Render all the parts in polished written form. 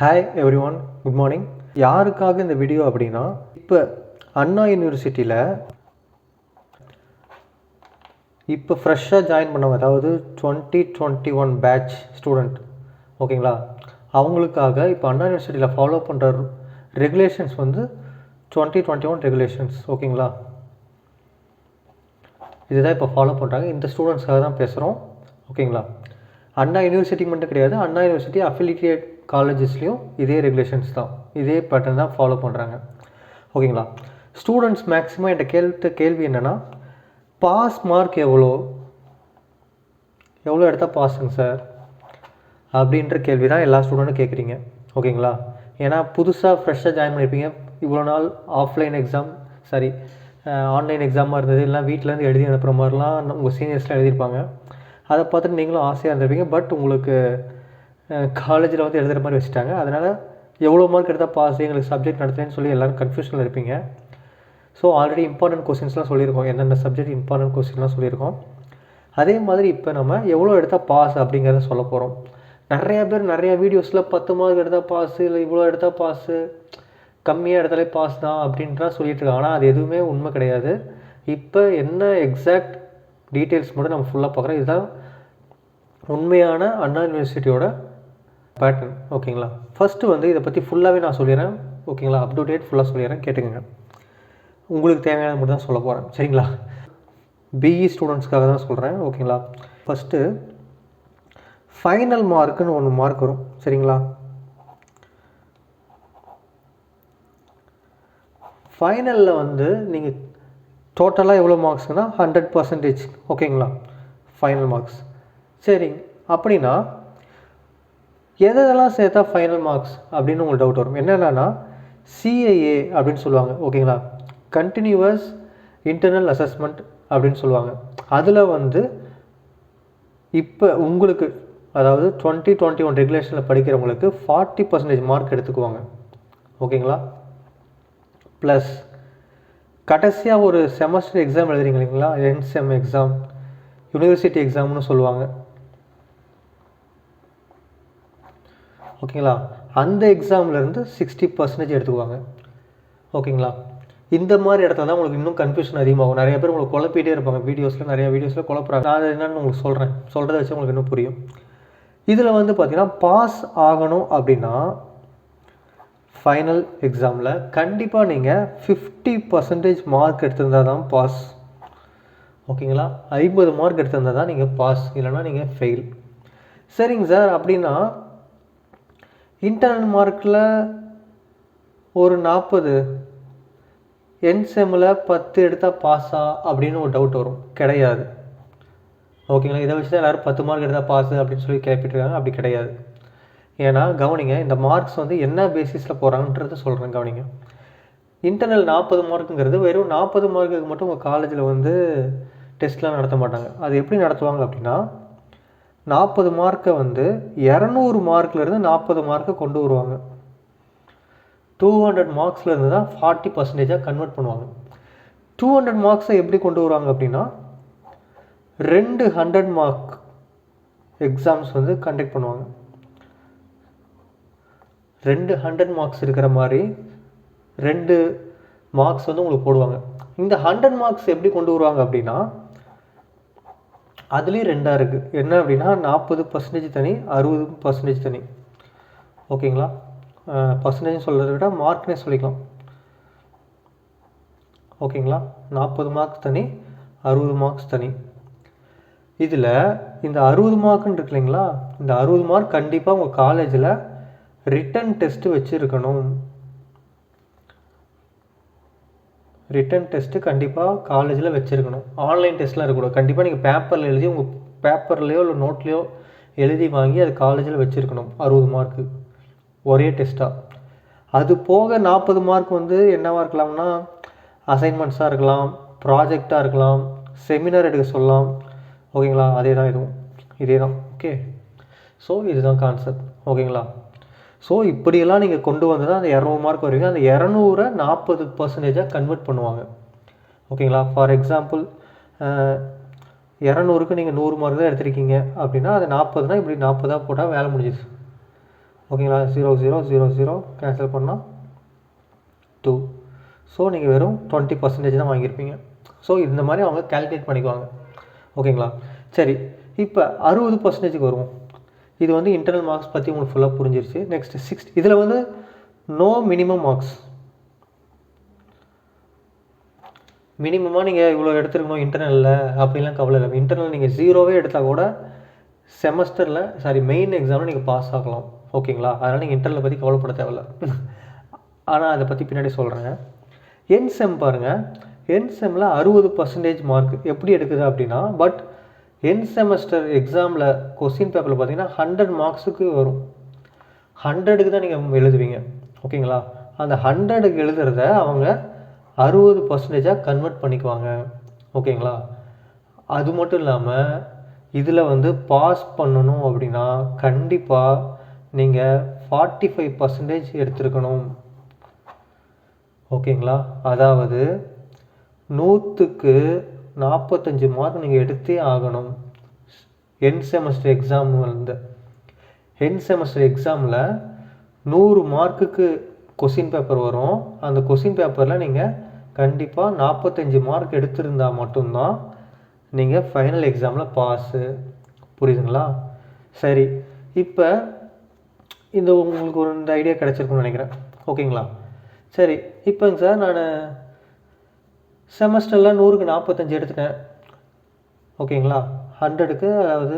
Hi every one, good morning. யாருக்காக இந்த video அப்படின்னா, இப்போ அண்ணா யூனிவர்சிட்டியில் இப்போ ஃப்ரெஷ்ஷாக ஜாயின் பண்ணவங்க, அதாவது 2021 பேட்ச் ஸ்டூடெண்ட், ஓகேங்களா, அவங்களுக்காக இப்போ அண்ணா யூனிவர்சிட்டியில் ஃபாலோ பண்ணுற ரெகுலேஷன்ஸ் வந்து 2021 ரெகுலேஷன்ஸ், ஓகேங்களா. இதுதான் இப்போ ஃபாலோ பண்ணுறாங்க. இந்த ஸ்டூடெண்ட்ஸாக தான் பேசுகிறோம், ஓகேங்களா. அண்ணா யூனிவர்சிட்டி மட்டும் கிடையாது, அண்ணா யூனிவர்சிட்டி அஃபிலியேட் காலேஜஸ்லேயும் இதே ரெகுலேஷன்ஸ் தான், இதே பேட்டர்ன் தான் ஃபாலோ பண்ணுறாங்க, ஓகேங்களா. ஸ்டூடெண்ட்ஸ் மேக்ஸிமம் என்கிட்ட கேள்வி என்னென்னா, பாஸ் மார்க் எவ்வளோ எடுத்தால் பாஸுங்க சார் அப்படின்ற கேள்வி தான் எல்லா ஸ்டூடெண்ட்டும் கேட்குறீங்க, ஓகேங்களா. ஏன்னா புதுசாக ஃப்ரெஷ்ஷாக ஜாயின் பண்ணியிருப்பீங்க. இவ்வளோ நாள் ஆஃப்லைன் எக்ஸாம், ஆன்லைன் எக்ஸாமாக இருந்தது, இல்லை வீட்டிலேருந்து எழுதி அனுப்புகிற மாதிரிலாம் உங்கள் சீனியர்ஸ்லாம் எழுதியிருப்பாங்க. அதை பார்த்துட்டு நீங்களும் ஆசையாக இருந்திருப்பீங்க. பட் உங்களுக்கு காலேஜில் வந்து எழுதுகிற மாதிரி வச்சுட்டாங்க. அதனால் எவ்வளோ மார்க் எடுத்தால் பாஸ், எங்களுக்கு சப்ஜெக்ட் நடத்துறேன்னு சொல்லி எல்லோரும் கன்ஃபியூஷனில் இருப்பீங்க. ஸோ ஆல்ரெடி இம்பார்ட்டன்ட் கொஸ்டின்ஸ்லாம் சொல்லியிருக்கோம், எந்தெந்த சப்ஜெக்ட் இம்பார்ட்டன்ட் கொஸ்டின்லாம் சொல்லியிருக்கோம். அதே மாதிரி இப்போ நம்ம எவ்வளோ எடுத்தால் பாஸ் அப்படிங்கிறத சொல்ல போகிறோம். நிறையா பேர் நிறையா வீடியோஸில் 10 மார்க் எடுத்தால் பாஸு, இல்லை இவ்வளோ எடுத்தால் பாஸு, கம்மியாக எடுத்தாலே பாஸ் தான் அப்படின்லாம் சொல்லிட்டு இருக்காங்க. ஆனால் அது எதுவுமே உண்மை கிடையாது. இப்போ என்ன எக்ஸாக்ட் டீட்டெயில்ஸ் மட்டும் நம்ம ஃபுல்லாக பார்க்குறோம். இதுதான் உண்மையான அண்ணா யூனிவர்சிட்டியோட பேட்டர்ன், ஓகேங்களா. ஃபஸ்ட்டு வந்து இதை பற்றி ஃபுல்லாகவே நான் சொல்லிடுறேன், ஓகேங்களா. அப் டு டேட் ஃபுல்லாக சொல்லிடுறேன், கேட்டுக்கோங்க. உங்களுக்கு தேவையான மட்டும் தான் சொல்ல போகிறேன், சரிங்களா. பிஇ ஸ்டூடெண்ட்ஸ்க்காக தான் சொல்கிறேன், ஓகேங்களா. ஃபஸ்ட்டு ஃபைனல் மார்க்குன்னு ஒன்று மார்க் வரும், சரிங்களா. ஃபைனலில் வந்து நீங்கள் டோட்டலாக எவ்வளோ மார்க்ஸ்னால் 100%, ஓகேங்களா, ஃபைனல் மார்க்ஸ். சரிங்க, அப்படின்னா எதெல்லாம் சேர்த்தா ஃபைனல் மார்க்ஸ் அப்படின்னு உங்களுக்கு டவுட் வரும். என்னென்னா சிஐஏ அப்படின்னு சொல்லுவாங்க, ஓகேங்களா, கண்டினியூவஸ் இன்டர்னல் அசஸ்மெண்ட் அப்படின்னு சொல்லுவாங்க. அதில் வந்து இப்போ உங்களுக்கு, அதாவது 2021 ரெகுலேஷனில் படிக்கிறவங்களுக்கு 40% மார்க் எடுத்துக்குவாங்க, ஓகேங்களா. ப்ளஸ் கடைசியாக ஒரு செமஸ்டர் எக்ஸாம் எழுதுறீங்க இல்லைங்களா, என்செம் எக்ஸாம், யூனிவர்சிட்டி எக்ஸாம்னு சொல்லுவாங்க, ஓகேங்களா. அந்த எக்ஸாம்லேருந்து 60% எடுத்துக்குவாங்க, ஓகேங்களா. இந்த மாதிரி இடத்துல தான் உங்களுக்கு இன்னும் கன்ஃபியூஷன் அதிகமாகும். நிறைய பேர் உங்களுக்கு குழப்பிகிட்டே இருப்பாங்க, நிறைய வீடியோஸில் குழப்புறாங்க. நான் என்னென்னு உங்களுக்கு சொல்கிறத வச்சு உங்களுக்கு இன்னும் புரியும். இதில் வந்து பார்த்திங்கன்னா பாஸ் ஆகணும் அப்படின்னா ஃபைனல் எக்ஸாமில் கண்டிப்பாக நீங்கள் 50% மார்க் எடுத்திருந்தால் தான் பாஸ், ஓகேங்களா. 50 மார்க் எடுத்திருந்தால் தான் நீங்கள் பாஸ், இல்லைனா நீங்கள் ஃபெயில். சரிங்க சார், அப்படின்னா இன்டர்னல் மார்க்கில் ஒரு 40, என்செம்மில் 10 எடுத்தால் பாஸா அப்படின்னு ஒரு டவுட் வரும். கிடையாது, ஓகேங்களா. இதை வச்சு தான் எல்லோரும் 10 மார்க் எடுத்தால் பாஸு அப்படின்னு சொல்லி கேட்பிட்டுருக்காங்க. அப்படி கிடையாது. ஏன்னா கவனிங்க, இந்த மார்க்ஸ் வந்து என்ன பேசிஸில் போகிறாங்கன்றத சொல்கிறேன், கவனிங்க. இன்டர்னல் 40 மார்க்குங்கிறது வெறும் 40 மார்க்குக்கு மட்டும் உங்கள் காலேஜில் வந்து டெஸ்ட்லாம் நடத்த மாட்டாங்க. அது எப்படி நடத்துவாங்க அப்படின்னா, 40 மார்க்கை வந்து 200 மார்க்லேருந்து 40 மார்க்கை கொண்டு வருவாங்க. 200 மார்க்ஸ்லேருந்து தான் 40%-ஆக கன்வெர்ட் பண்ணுவாங்க. 200 மார்க்ஸை எப்படி கொண்டு வருவாங்க அப்படின்னா, 2 100 மார்க் எக்ஸாம்ஸ் வந்து கண்டக்ட் பண்ணுவாங்க. 2 100 மார்க்ஸ் இருக்கிற மாதிரி 2 மார்க்ஸ் வந்து உங்களுக்கு போடுவாங்க. இந்த 100 மார்க்ஸ் எப்படி கொண்டு வருவாங்க அப்படின்னா, அதுலேயும் 2 இருக்குது. என்ன அப்படின்னா 40% தனி, 60% தனி, ஓகேங்களா. பர்சன்டேஜ் சொல்கிறத விட மார்க்னே சொல்லிக்கலாம், ஓகேங்களா. 40 மார்க்ஸ் தனி, 60 மார்க்ஸ் தனி. இதில் இந்த 60 மார்க்குன்னு இருக்கு இல்லைங்களா, இந்த 60 மார்க் கண்டிப்பாக உங்கள் காலேஜில் ரிட்டன் டெஸ்ட்டு வச்சுருக்கணும். ரிட்டன் டெஸ்ட்டு கண்டிப்பாக காலேஜில் வச்சுருக்கணும். ஆன்லைன் டெஸ்ட்லாம் இருக்கக்கூடாது. கண்டிப்பாக நீங்கள் பேப்பரில் எழுதி, உங்கள் பேப்பர்லேயோ இல்லை நோட்லேயோ எழுதி வாங்கி அது காலேஜில் வச்சுருக்கணும். 60 மார்க்கு ஒரே டெஸ்ட்டாக. அது போக 40 மார்க் வந்து என்னவாக இருக்கலாம்னா, அசைன்மெண்ட்ஸாக இருக்கலாம், ப்ராஜெக்டாக இருக்கலாம், செமினார் எடுக்க சொல்லலாம், ஓகேங்களா. இதே தான், ஓகே. ஸோ இதுதான் கான்செப்ட், ஓகேங்களா. ஸோ இப்படியெல்லாம் நீங்கள் கொண்டு வந்து தான் அந்த 200 மார்க் வருவீங்க. அந்த 200 40%-ஆக கன்வெர்ட் பண்ணுவாங்க, ஓகேங்களா. ஃபார் எக்ஸாம்பிள் 200க்கு நீங்கள் 100 மார்க் தான் எடுத்திருக்கீங்க அப்படின்னா, அது 40னா இப்படி 40 போட்டால் வேலை முடிஞ்சிது, ஓகேங்களா? 0 0 0 0 கேன்சல் பண்ணால் 2. ஸோ நீங்கள் வெறும் 20% தான் வாங்கியிருப்பீங்க. ஸோ இந்த மாதிரி அவங்க கால்குலேட் பண்ணிக்குவாங்க. ஓகேங்களா? சரி, இப்போ 60%க்கு வருவோம். இது வந்து இன்டர்னல் மார்க்ஸ் பற்றி உங்களுக்கு ஃபுல்லாக புரிஞ்சிருச்சு. நெக்ஸ்ட் 60, இதில் வந்து நோ மினிமம் மார்க்ஸ். மினிமமாக நீங்கள் இவ்வளோ எடுத்துருக்கணும் இன்டர்னலில் அப்படிலாம் கவலை இல்லை. இன்டர்னல் நீங்கள் 0வே எடுத்தால் கூட செமஸ்டரில் மெயின் எக்ஸாமில் நீங்கள் பாஸ் ஆகலாம். ஓகேங்களா? அதனால் நீங்கள் இன்டர்னலை பற்றி கவலைப்பட தேவையில்ல. ஆனால் அதை பற்றி பின்னாடி சொல்கிறேன். என்செம் பாருங்கள், என்செம்மில் 60% மார்க் எப்படி எடுக்குது அப்படின்னா, பட் என் செமஸ்டர் எக்ஸாமில் கொஸ்டின் பேப்பரில் பார்த்தீங்கன்னா 100 மார்க்ஸுக்கு வரும். 100க்கு தான் நீங்கள் எழுதுவீங்க. ஓகேங்களா? அந்த 100க்கு எழுதுறத அவங்க 60%ஆக கன்வெர்ட் பண்ணிக்குவாங்க. ஓகேங்களா? அது மட்டும் இல்லாமல் இதில் வந்து பாஸ் பண்ணணும் அப்படின்னா கண்டிப்பாக நீங்கள் 45% எடுத்திருக்கணும். ஓகேங்களா? அதாவது 100க்கு 45 மார்க் நீங்கள் எடுத்தே ஆகணும். என் செமஸ்டர் எக்ஸாம் வந்து என் செமஸ்டர் எக்ஸாமில் 100 மார்க்குக்கு கொஸ்டின் பேப்பர் வரும். அந்த கொஸ்டின் பேப்பரில் நீங்கள் கண்டிப்பாக 45 மார்க் எடுத்திருந்தால் மட்டும்தான் நீங்கள் ஃபைனல் எக்ஸாமில் பாஸு. புரியுதுங்களா? சரி, இப்போ இந்த உங்களுக்கு ஒரு இந்த ஐடியா கிடச்சிருக்குன்னு நினைக்கிறேன். ஓகேங்களா? சரி, இப்போங்க சார் நான் செமஸ்டரில் 100க்கு 45 எடுத்துட்டேன். ஓகேங்களா? 100க்கு, அதாவது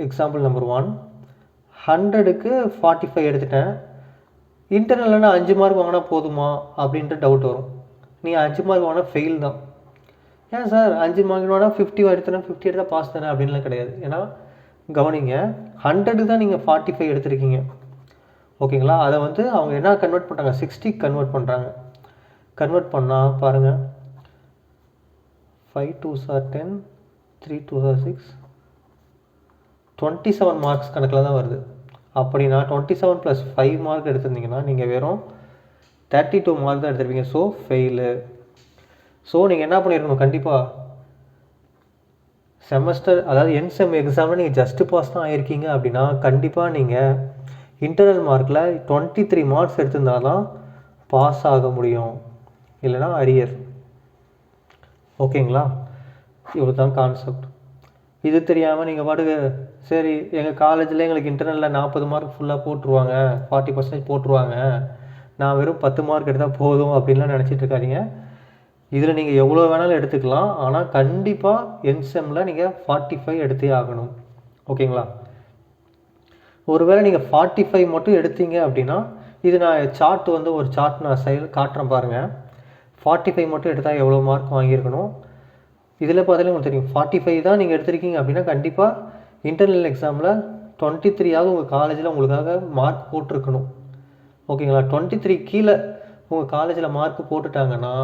எக்ஸாம்பிள் நம்பர் 1, 100க்கு 45 எடுத்துட்டேன். இன்டர்னலில் நான் 5 மார்க் வாங்கினா போதுமா அப்படின்ட்டு டவுட் வரும். நீங்கள் 5 மார்க் வாங்கினா ஃபெயில் தான். ஏன் சார் 5 மார்க் வாங்கினா 50 எடுத்துட்டேன், 50 எடுத்தால் பாஸ் தானே அப்படின்லாம் கிடையாது. ஏன்னா கவனிங்க, 100க்கு தான் நீங்கள் 45 எடுத்திருக்கீங்க. ஓகேங்களா? அதை வந்து அவங்க என்ன கன்வெர்ட் பண்ணுறாங்க, 60 கன்வெர்ட் பண்ணுறாங்க. கன்வெர்ட் பண்ணால் பாருங்கள், 5 2s are 10, 3 2s are 6, 27 marks கணக்கில் தான் வருது. அப்படின்னா 27 + 5 மார்க் எடுத்திருந்தீங்கன்னா நீங்கள் வெறும் 32 மார்க் தான் எடுத்திருப்பீங்க. So fail. ஸோ நீங்கள் என்ன பண்ணியிருக்கணும், கண்டிப்பாக செமஸ்டர், அதாவது என்செம் எக்ஸாமில் நீங்கள் ஜஸ்ட்டு பாஸ் தான் ஆகிருக்கீங்க அப்படின்னா கண்டிப்பாக நீங்கள் இன்டர்னல் மார்க்கில் 23 மார்க்ஸ் எடுத்திருந்தால் தான் பாஸ் ஆக முடியும், இல்லைனா அரியர். ஓகேங்களா? இவ்வளோ தான் கான்செப்ட். இது தெரியாமல் நீங்கள் பாட்டுக்கு சரி எங்கள் காலேஜில் எங்களுக்கு இன்டர்னலில் 40 மார்க் ஃபுல்லாக போட்டுருவாங்க, 40% போட்டுருவாங்க, நான் வெறும் 10 மார்க் எடுத்தால் போதும் அப்படின்லாம் நினச்சிட்டு இருக்காதீங்க. இதில் நீங்கள் எவ்வளோ வேணாலும் எடுத்துக்கலாம். ஆனால் கண்டிப்பாக என்செம்மில் நீங்கள் 45 எடுத்தே ஆகணும். ஓகேங்களா? ஒருவேளை நீங்கள் 45 மட்டும் எடுத்தீங்க அப்படின்னா, இது நான் சார்ட் வந்து ஒரு சார்ட் நான் காட்டுறேன் பாருங்கள். 45 மட்டும் எடுத்தால் எவ்வளோ மார்க் வாங்கியிருக்கணும். இதில் பார்த்தாலே உங்களுக்கு தெரியும். 45 தான் நீங்கள் எடுத்திருக்கீங்க அப்படின்னா கண்டிப்பாக இன்டர்னல் எக்ஸாமில் 23ஆவது உங்கள் காலேஜில் உங்களுக்காக மார்க் போட்டிருக்கணும். ஓகேங்களா? 23 கீழே உங்கள் காலேஜில் மார்க் போட்டுட்டாங்கன்னா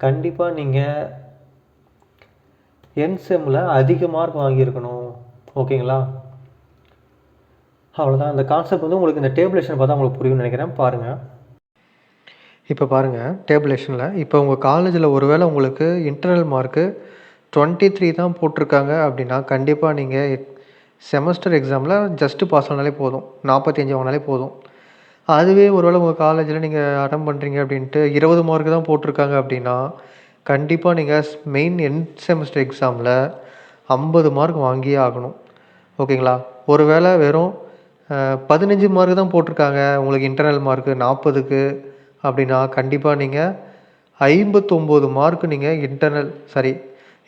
கண்டிப்பாக நீங்கள் என்செம்மில் அதிக மார்க் வாங்கியிருக்கணும். ஓகேங்களா? அவ்வளோதான். அந்த கான்செப்ட் வந்து உங்களுக்கு இந்த டேபிளேஷன் பார்த்தா உங்களுக்கு புரியும்னு நினைக்கிறேன். பாருங்கள், இப்போ பாருங்கள் டேபிளேஷனில். இப்போ உங்கள் காலேஜில் ஒருவேளை உங்களுக்கு இன்டர்னல் மார்க்கு 23 தான் போட்டிருக்காங்க அப்படின்னா கண்டிப்பாக நீங்கள் செமஸ்டர் எக்ஸாமில் ஜஸ்ட்டு பாஸ் ஆனாலே போதும், 45 வாங்கினாலே போதும். அதுவே ஒருவேளை உங்கள் காலேஜில் நீங்கள் அட்டன் பண்ணுறீங்க அப்படின்ட்டு 20 மார்க்கு தான் போட்டிருக்காங்க அப்படின்னா கண்டிப்பாக நீங்கள் மெயின் எண்ட் செமஸ்டர் எக்ஸாமில் 50 மார்க் வாங்கியே ஆகணும். ஓகேங்களா? ஒருவேளை வெறும் 15 மார்க் தான் போட்டிருக்காங்க உங்களுக்கு இன்டர்னல் மார்க்கு 40க்கு அப்படின்னா கண்டிப்பாக நீங்கள் 59 மார்க்கு நீங்கள்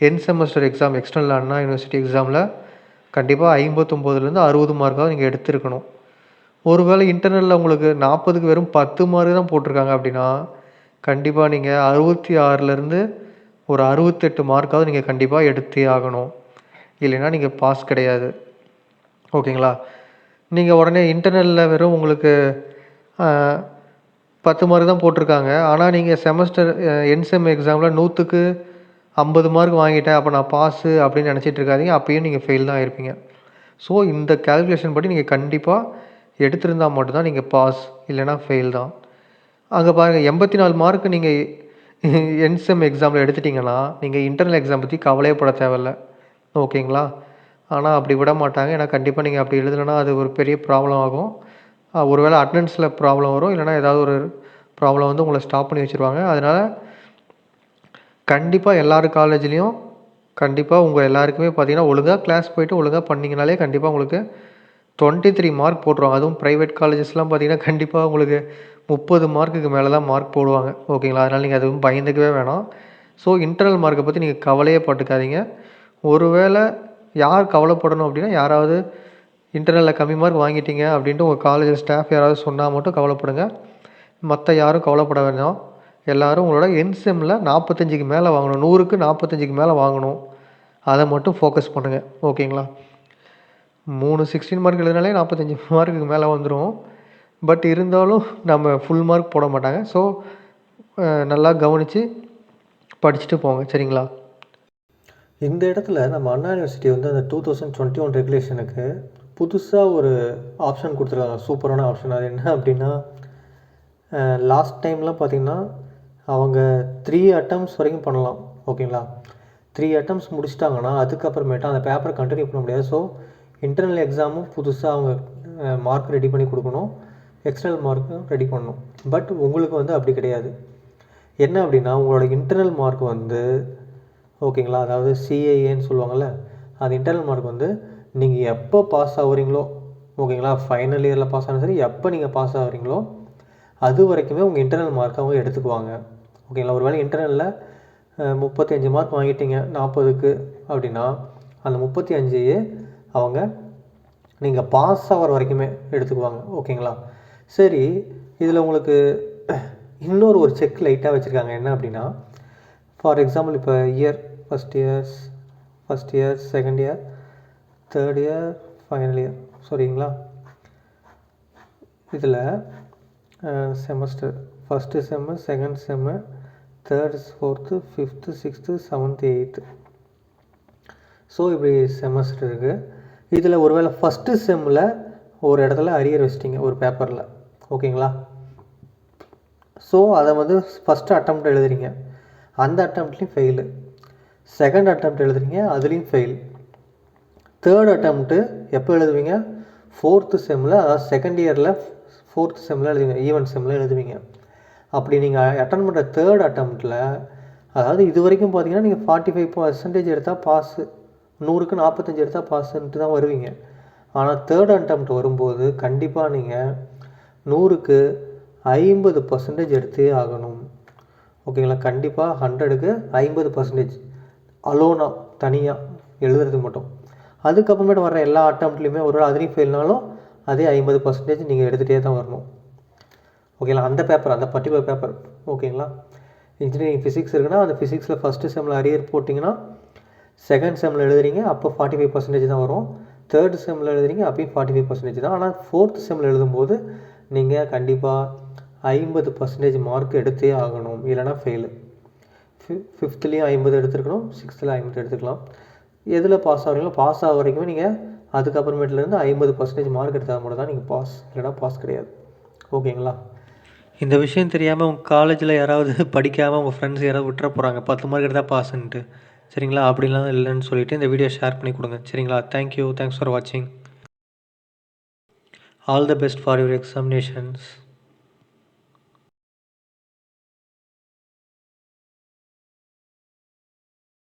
எண்ட் செமஸ்டர் எக்ஸாம் எக்ஸ்டர்னல் அண்ணா யூனிவர்சிட்டி எக்ஸாமில் கண்டிப்பாக 59லேருந்து 60 மார்க்காவது நீங்கள் எடுத்துருக்கணும். ஒருவேளை இன்டர்னலில் உங்களுக்கு 40க்கு வெறும் 10 மார்க் தான் போட்டிருக்காங்க அப்படின்னா கண்டிப்பாக நீங்கள் 66லேருந்து ஒரு 68 மார்க்காவது நீங்கள் கண்டிப்பாக எடுத்தே ஆகணும், இல்லைன்னா நீங்கள் பாஸ் கிடையாது. ஓகேங்களா? நீங்கள் உடனே இன்டர்னலில் வெறும் உங்களுக்கு 10 மார்க் தான் போட்டிருக்காங்க, ஆனால் நீங்கள் செமஸ்டர் என்செம் எக்ஸாமில் 100க்கு 50 மார்க் வாங்கிட்டேன், அப்போ நான் பாஸு அப்படின்னு நினச்சிட்டு இருக்காதீங்க. அப்பயும் நீங்கள் ஃபெயில் தான் ஆயிருப்பீங்க. ஸோ இந்த கேல்குலேஷன் படி நீங்கள் கண்டிப்பாக எடுத்திருந்தால் மட்டும்தான் நீங்கள் பாஸ், இல்லைனா ஃபெயில் தான். அங்கே பாருங்கள், 84 மார்க்கு நீங்கள் என்செம் எக்ஸாமில் எடுத்துட்டிங்கன்னா நீங்கள் இன்டர்னல் எக்ஸாம் பற்றி கவலையப்பட தேவையில்ல. ஓகேங்களா? ஆனால் அப்படி விட மாட்டாங்க. ஏன்னா கண்டிப்பாக நீங்கள் அப்படி எழுதலைன்னா அது ஒரு பெரிய ப்ராப்ளம் ஆகும். ஒருவேளை அட்டெண்டன்ஸில் ப்ராப்ளம் வரும், இல்லைனா ஏதாவது ஒரு ப்ராப்ளம் வந்து உங்களை ஸ்டாப் பண்ணி வச்சுருவாங்க. அதனால் கண்டிப்பாக எல்லார் காலேஜ்லேயும் கண்டிப்பாக உங்கள் எல்லாருக்குமே பார்த்தீங்கன்னா ஒழுங்காக கிளாஸ் போயிட்டு ஒழுங்காக பண்ணிங்கனாலே கண்டிப்பாக உங்களுக்கு 23 மார்க் போட்டுருவாங்க. அதுவும் ப்ரைவேட் காலேஜஸ்லாம் பார்த்தீங்கன்னா கண்டிப்பாக உங்களுக்கு 30 மார்க்குக்கு மேலே தான் மார்க் போடுவாங்க. ஓகேங்களா? அதனால் நீங்கள் அதுவும் பயந்துக்கவே வேணாம். ஸோ இன்டர்னல் மார்க்கை பற்றி நீங்கள் கவலையே பட்டுக்காதீங்க. ஒருவேளை யார் கவலைப்படணும் அப்படின்னா, யாராவது இன்டர்னலில் கம்மி மார்க் வாங்கிட்டீங்க அப்படின்ட்டு உங்கள் காலேஜில் ஸ்டாஃப் யாராவது சொன்னால் மட்டும் கவலைப்படுங்க. மற்ற யாரும் கவலைப்பட வேண்டாம். எல்லோரும் உங்களோட எண்ட் செம்மில் 45க்கு மேலே வாங்கணும். 100க்கு 45க்கு மேலே வாங்கணும். அதை மட்டும் ஃபோக்கஸ் பண்ணுங்கள். ஓகேங்களா? 16 மார்க் எழுதினாலே 45 மார்க்குக்கு மேலே வந்துடும். பட் இருந்தாலும் நம்ம ஃபுல் மார்க் போட மாட்டாங்க. ஸோ நல்லா கவனித்து படிச்சுட்டு போங்க. சரிங்களா? இந்த இடத்துல நம்ம அண்ணா யூனிவர்சிட்டி வந்து அந்த 2021 ரெகுலேஷனுக்கு புதுசாக ஒரு ஆப்ஷன் கொடுத்துருக்காங்க. சூப்பரான ஆப்ஷன். அது என்ன அப்படின்னா, லாஸ்ட் டைம்லாம் பார்த்திங்கன்னா அவங்க 3 அட்டம்ப்ட்ஸ் வரைக்கும் பண்ணலாம். ஓகேங்களா? 3 அட்டம்ப்ட்ஸ் முடிச்சிட்டாங்கன்னா அதுக்கப்புறமேட்டு அந்த பேப்பரை கண்டினியூ பண்ண முடியாது. ஸோ இன்டர்னல் எக்ஸாமும் புதுசாக அவங்க மார்க் ரெடி பண்ணி கொடுக்கணும், எக்ஸ்டர்னல் மார்க்கும் ரெடி பண்ணணும். பட் உங்களுக்கு வந்து அப்படி கிடையாது. என்ன அப்படின்னா, உங்களோட இன்டர்னல் மார்க் வந்து ஓகேங்களா, அதாவது சிஏஏன்னு சொல்லுவாங்கள்ல, அது இன்டர்னல் மார்க் வந்து நீங்கள் எப்போ பாஸ் ஆகுறீங்களோ, ஓகேங்களா, ஃபைனல் இயரில் பாஸ் ஆனாலும் சரி, எப்போ நீங்கள் பாஸ் ஆகுறீங்களோ அது வரைக்குமே உங்கள் இன்டர்னல் மார்க் அவங்க எடுத்துக்குவாங்க. ஓகேங்களா? ஒரு வேளை இன்டர்னலில் 35 மார்க் வாங்கிட்டீங்க 40க்கு அப்படின்னா, அந்த 35 அவங்க நீங்கள் பாஸ் ஆகிற வரைக்குமே எடுத்துக்குவாங்க. ஓகேங்களா? சரி, இதில் உங்களுக்கு இன்னொரு ஒரு செக் லைட்டாக வச்சுருக்காங்க. என்ன அப்படின்னா, ஃபார் எக்ஸாம்பிள் இப்போ first year, second year, third year, final year, சரிங்களா? இதில் semester first sem, second sem, third, fourth, fifth, sixth, seventh, eighth, so இப்படி செமஸ்டர் இருக்குது. இதில் ஒரு வேளை ஃபஸ்ட்டு செம்மில் ஒரு இடத்துல அரியர் வச்சிட்டிங்க ஒரு பேப்பரில். ஓகேங்களா? ஸோ அதை வந்து ஃபஸ்ட்டு அட்டெம்ப்ட் எழுதுறீங்க, அந்த அட்டெம்ப்ட்லேயும் ஃபெயிலு. செகண்ட் அட்டெம்ப்ட் எழுதுறீங்க, அதுலேயும் ஃபெயில். தேர்ட் அட்டெம்ப்ட்டு எப்போ எழுதுவீங்க? 4th செம்மில், அதாவது செகண்ட் இயரில் 4th செம்மில் எழுதுவீங்க, ஈவென்ட் செம்மில் எழுதுவீங்க. அப்படி நீங்கள் அட்டன் பண்ணுற தேர்ட் அட்டெம்ப்ட்டில், அதாவது இது வரைக்கும் பார்த்தீங்கன்னா நீங்கள் 45% எடுத்தால் பாஸு, 100க்கு 45 எடுத்தால் பாஸுன்ட்டு தான் வருவீங்க. ஆனால் தேர்ட் அட்டெம்ப்ட் வரும்போது கண்டிப்பாக நீங்கள் 100க்கு 50% எடுத்தே ஆகணும். ஓகேங்களா? கண்டிப்பாக 100க்கு 50% அலோனாக தனியாக எழுதுறதுக்கு மட்டும். அதுக்கப்புறமேட்டு வர எல்லா அட்டெம்ப்ட்லேயுமே ஒரு அதுலேயும் ஃபெயில்னாலும் அதே 50% நீங்கள் எடுத்துகிட்டே தான் வரணும். ஓகேங்களா? அந்த பேப்பர், அந்த பர்டிகுலர் பேப்பர். ஓகேங்களா? இன்ஜினியரிங் ஃபிசிக்ஸ் இருக்குன்னா அந்த ஃபிசிக்ஸில் ஃபஸ்ட்டு செம்மில் அரியர் போட்டிங்கன்னா செகண்ட் செம்மில் எழுதுறீங்க, அப்போ 45% தான் வரும். தேர்ட் செம்மில் எழுதுறீங்க, அப்பயும் 45% தான். ஆனால் 4th செம்மில் எழுதும்போது நீங்கள் கண்டிப்பாக 50% மார்க் எடுத்தே ஆகணும், இல்லைனா ஃபெயிலு. 5த்லேயும் 50 எடுத்துருக்கணும், 6த்தில் 50 எடுத்துக்கலாம். எதில் பாஸ் ஆகிறீங்களோ பாஸ் ஆகிற வரைக்குமே நீங்கள் அதுக்கப்புறமேட்டுலேருந்து 50% மார்க் எடுத்தால் மட்டும் தான் நீங்கள் பாஸ், இல்லைனா பாஸ் கிடையாது. ஓகேங்களா? இந்த விஷயம் தெரியாமல் உங்கள் காலேஜில் யாராவது படிக்காமல் உங்கள் ஃப்ரெண்ட்ஸ் யாராவது விட்டுற போகிறாங்க, 10 மார்க் எடுத்தால் பாஸ்ன்ட்டு. சரிங்களா? அப்படிலாம் இல்லைன்னு சொல்லிவிட்டு இந்த வீடியோ ஷேர் பண்ணி கொடுங்க. சரிங்களா? தேங்க்யூ, தேங்க்ஸ் ஃபார் வாட்சிங். All the best for your examinations.